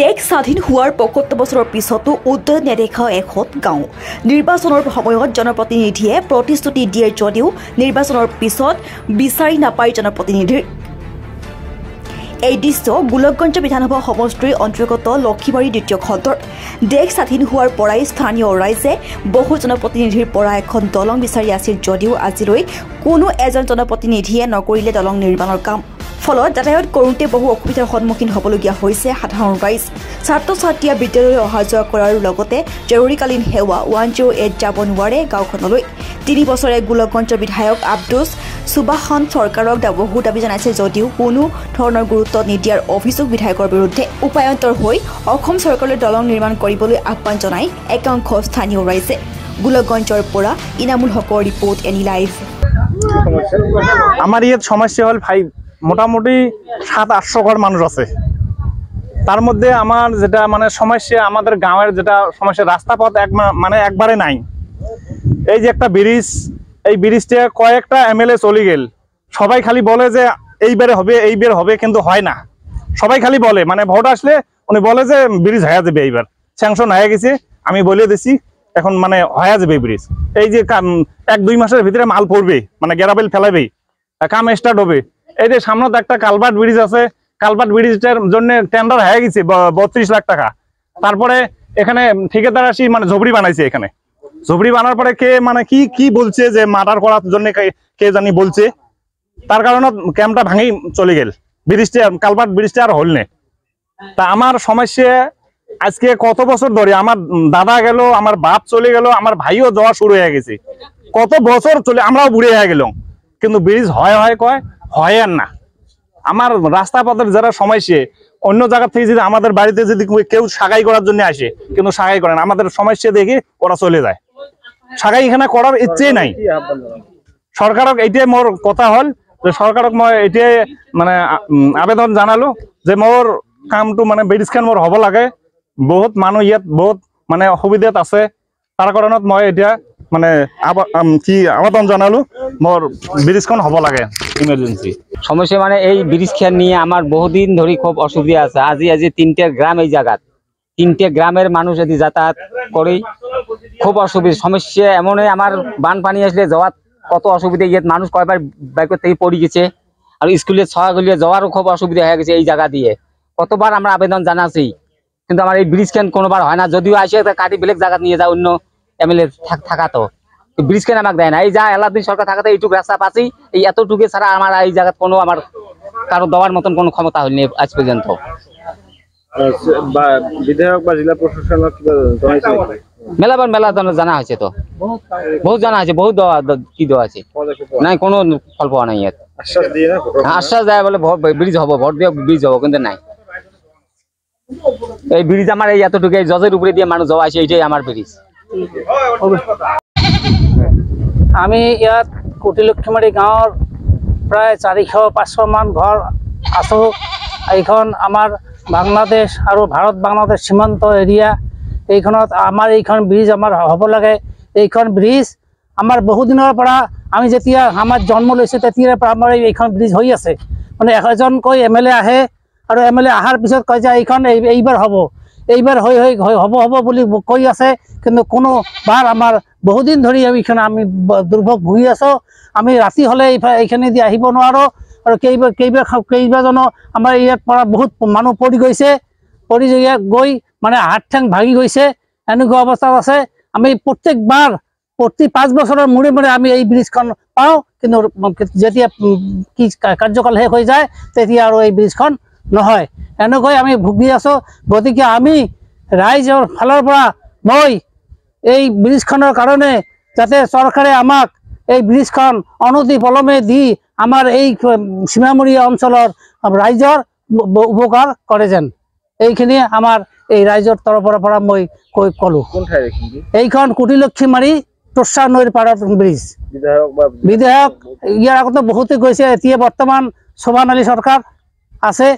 দেশ স্বাধীন হোৱাৰ ৭৫ বছৰৰ পিছতো উদ্যোগ নেদেখা এখন গাঁও। নিৰ্বাচনৰ সময়ত জনপ্ৰতিনিধিয়ে প্ৰতিশ্ৰুতি দিয়ে যদিও নিৰ্বাচনৰ পিছত বিচাৰি নাপায় জনপ্ৰতিনিধিৰ। এই দৃশ্য গোলকগঞ্জ বিধানসভা সমষ্টিৰ অন্তৰ্গত লক্ষীবাৰী দ্বিতীয় খণ্ডৰ। দেশ স্বাধীন হোৱাৰ পৰাই স্থানীয় ৰাইজে বহু জনপ্ৰতিনিধিৰ পৰা এখন দলং বিচাৰি আছিল যদিও আজিলৈ কোনো এজন জনপ্ৰতিনিধিয়ে নকৰিলে দলং নিৰ্মাণৰ কাম। ফলত যাতায়াত কৰোঁতে বহু অসুবিধাৰ সন্মুখীন হ'বলগীয়া হৈছে সাধাৰণ ৰাইজ। ছাত্ৰ ছাত্ৰীয়ে বিদ্যালয়লৈ অহা যোৱা কৰাৰ লগতে জৰুৰীকালীন সেৱা 108 যাব নোৱাৰে গাঁওখনলৈ। 3 বছৰে গোলকগঞ্জৰ বিধায়ক আব্দুছ সুবাহান চৰকাৰক বহু দাবী জনাইছে যদিও কোনো ধৰণৰ গুৰুত্ব নিদিয়াৰ অভিযোগ বিধায়কৰ বিৰুদ্ধে। উপায়ন্তৰ হৈ অসম চৰকাৰলৈ দলং নিৰ্মাণ কৰিবলৈ আহ্বান জনাই একাংশ স্থানীয় ৰাইজে। গোলকগঞ্জৰ পৰা ইনামুল হকৰ ৰিপৰ্ট এনি লাইভ। আমার ইয়াত সমস্যা হল ভাই মোটামুটি 700-800 ঘর মানুষ আছে। তার মধ্যে আমার যেটা মানে সমস্যা, আমাদের গাঁয়ের যেটা সমস্যা, রাস্তা পথ একবারে নাই। এই যে একটা ব্রিজ, এই ব্রিজটা কয়েকটা এমএলএ চলে গেল, সবাই খালি বলে যে এইবার হবে কিন্তু হয় না। সবাই খালি বলে, মানে ভোট আসলে উনি বলে যে ব্রিজ হয়ে যাবে, এইবার স্যাংশন হয়ে গেছে, আমি বলে দিছি এখন মানে হয়ে যাবে ব্রিজ। এই যে 1-2 মাসের ভিতরে মাল পড়বে, মানে গ্যারাবেল ফেলাবে, কাম স্টার্ট হবে। এই যে সামনে একটা কালভার্ট ব্রিজ আছে, কালভার্ট ব্রিজটার জন্য টেন্ডার হয়ে গেছে 32 লাখ টাকা। তারপরে এখানে ঠিকাদার আসি মানে ঝুপড়ি বানাইছে। এখানে ঝুপড়ি বানার পরে কে মানে কি বলছে যে মার্ডার করার জন্য কে জানি বলছে, তার কারণে ক্যাম্পটা ভাঙি চলে গেল। ব্রিজটা কালভার্ট ব্রিজটা আর হল না। তা আমার সমস্যা আজকে কত বছর ধরে, আমার দাদা গেল, আমার বাপ চলে গেল, আমার ভাইও যাওয়া শুরু হয়ে গেছে, কত বছর চলে, আমরাও বুড়ে হয়ে গেলাম, কিন্তু ব্রিজ হয় আর না। আমার রাস্তা পথের যারা সমস্যা, অন্য জায়গা থেকে যদি আমাদের বাড়িতে যদি কেউ সাগাই করার জন্য আসে, কিন্তু সাগাই করে না, আমাদের সমস্যা দেখে ওরা চলে যায়। সাগাই এখানে করার ইচ্ছে নাই। সরকারক এইটাই মোর কথা হল যে সরকারক মই এটাই মানে আবেদন জানালো যে মোর কামটো মানে ব্রিজখান মোর হব লাগে। বহুত মানুষ ইয়াত বহুত মানে অসুবিধাত আছে, তার কারণত মই এটা মানে আবেদন জানালো মোর ব্রিজখন হব লাগে ইমার্জেন্সি। সমস্যা মানে এই ব্রিজ খান নিয়ে আমার বহুদিন ধরে খুব অসুবিধা আছে। আজি 3টে গ্রাম, এই জায়গাত 3টে গ্রামের মানুষ যদি যাতায়াত করে খুব অসুবিধা। সমস্যা এমনই, আমার বানপানি আসলে যাওয়াত কত অসুবিধা। ইয়াত মানুষ কয়বার বাইকের থেকে পড়ে গেছে, আর স্কুলে ছড়াগুলিয়ে যাওয়ারও খুব অসুবিধা হয়ে গেছে এই জায়গা দিয়ে। কতবার আমরা আবেদন জানাচ্ছি, কিন্তু আমার এই ব্রিজ খান কোনোবার হয় না। যদিও আসে কাটি বেলেগ জায়গা নিয়ে যায়, অন্য এমএলএ থাকাতো ব্রিজ খান আমাকে দেয় না। এই যা এলাদিন সরকার থাকাতে এইটুকু রাস্তা পাচ্ছি, এই এতটুকু ছাড়া আমার এই জায়গা কোনো আমার কারো দেওয়ার মতন কোনো ক্ষমতা হয়নি আজ পর্যন্ত। বিধায়ক বা জেলা প্রশাসন মেলা জানা হয়েছে, তো বহুত জানা আছে, বহুত কি দেওয়া আছে, নাই কোনো ফল পাওয়া নাই। ইয়াত আশ্বাস দেয় বলে ব্রিজ হবো, ভোট দিয়ে ব্রিজ হবো, কিন্তু নাই। এই ব্রিজ আমার এই এতটুকু জজের উপরে দিয়ে মানুষ যাওয়া আছে, এইটাই আমার ব্রিজ। আমি ইয়াত কুটিলক্ষীমাৰী গাঁৱৰ প্ৰায় 400-500 মান ঘৰ আছোঁ। এইখন আমাৰ বাংলাদেশ আৰু ভাৰত বাংলাদেশ সীমান্ত এৰিয়া। এইখনত আমাৰ এইখন ব্ৰিজ আমাৰ হ'ব লাগে। এইখন ব্ৰিজ আমাৰ বহুদিনৰ পৰা, আমি যেতিয়া আমাৰ জন্ম লৈছোঁ তেতিয়াৰ পৰা আমাৰ এইখন ব্ৰিজ হৈ আছে। মানে এজনকৈ এমএলএ আহে, আৰু এমএলএ অহাৰ পিছত কয় যে এইখন এইবাৰ হ'ব, এইবাৰ হ'ব বুলি কৈ আছে, কিন্তু কোনোবাৰ আমাৰ বহুদিন ধৰি এইখানে আমি দুৰ্ভোগ ভুগি আছোঁ। আমি ৰাতি হ'লে এইখানে দি আহিব নোৱাৰোঁ, আৰু কেইবাজনো আমাৰ ইয়াৰ পৰা বহুত মানুহ পৰি গৈছে, পৰি গৈ মানে হাত ঠেং ভাগি গৈছে, এনেকুৱা অৱস্থাত আছে। আমি প্ৰতি 5 বছৰৰ মূৰে মূৰে আমি এই ব্ৰিজখন পাওঁ, কিন্তু যেতিয়া কাৰ্যকাল শেষ হৈ যায় তেতিয়া আৰু এই ব্ৰিজখন নহয়। এনেকৈ আমি ভুগি আছোঁ। গতিকে আমি ৰাইজৰ ফালৰ পৰা মই এই ব্ৰিজখনৰ কাৰণে যাতে চৰকাৰে আমাক এই ব্ৰিজখন অনতি পলমে দি আমাৰ এই সীমামূৰীয়া অঞ্চলৰ ৰাইজৰ উপকাৰ কৰে যেন, এইখিনি আমাৰ এই ৰাইজৰ তৰফৰ পৰা মই ক'লো। এইখন কুটিলক্ষীমাৰী তোৰ্চা নৈৰ পাৰত ব্ৰিজ। বিধায়ক ইয়াৰ আগতে বহুতে গৈছে, এতিয়া বৰ্তমান শোভান আলী চৰকাৰ আছে,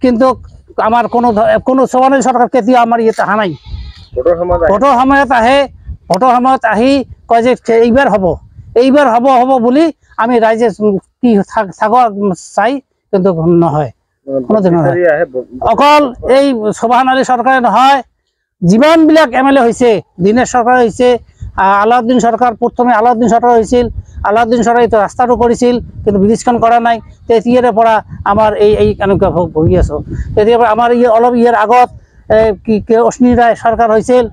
কিন্তু আমাৰ কোনো শোভান আলী চৰকাৰ কেতিয়াও আমাৰ ইয়াত অহা নাই। ভোটৰ সময়ত আহে, ভোটৰ সময়ত আহি কয় যে এইবাৰ হ'ব বুলি আমি ৰাইজে কি থাকো চাই, কিন্তু নহয়। কোনোদিন নহয়। বিচাৰি আহে অকল এই শোভান আলী চৰকাৰে নহয়, যিমানবিলাক MLA হৈছে, দীনেশ চৰকাৰ হৈছে, আলাউদ্দিন চৰকাৰ, প্ৰথমে আলাউদ্দিন চৰকাৰ হৈছিল, আলাউদ্দিন চৰকাৰে এইটো ৰাস্তাটো কৰিছিল কিন্তু ব্ৰিজখন কৰা নাই। তেতিয়াৰে পৰা আমাৰ এই এনেকুৱা ভুগি আছোঁ। তেতিয়াৰ পৰা আমাৰ অলপ ইয়াৰ আগত কি অশ্বিনী ৰায় চৰকাৰ হৈছিল,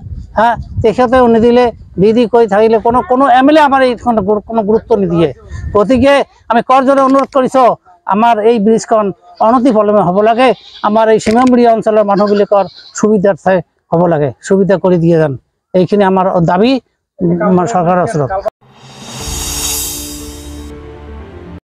তেখেতেও নিদিলে, দি কৈ থাকিলে, কোনো MLA আমাৰ এইখন কোনো গুৰুত্ব নিদিয়ে। গতিকে আমি কৰজোৰে অনুৰোধ কৰিছোঁ, আমাৰ এই ব্ৰিজখন অনতিপলমে হ'ব লাগে, আমাৰ এই সীমামূৰীয়া অঞ্চলৰ মানুহবিলাকৰ সুবিধাৰ্থে হ'ব লাগে, সুবিধা কৰি দিয়ে যেন, এইখিনি আমাৰ দাবী আমাৰ চৰকাৰৰ ওচৰত।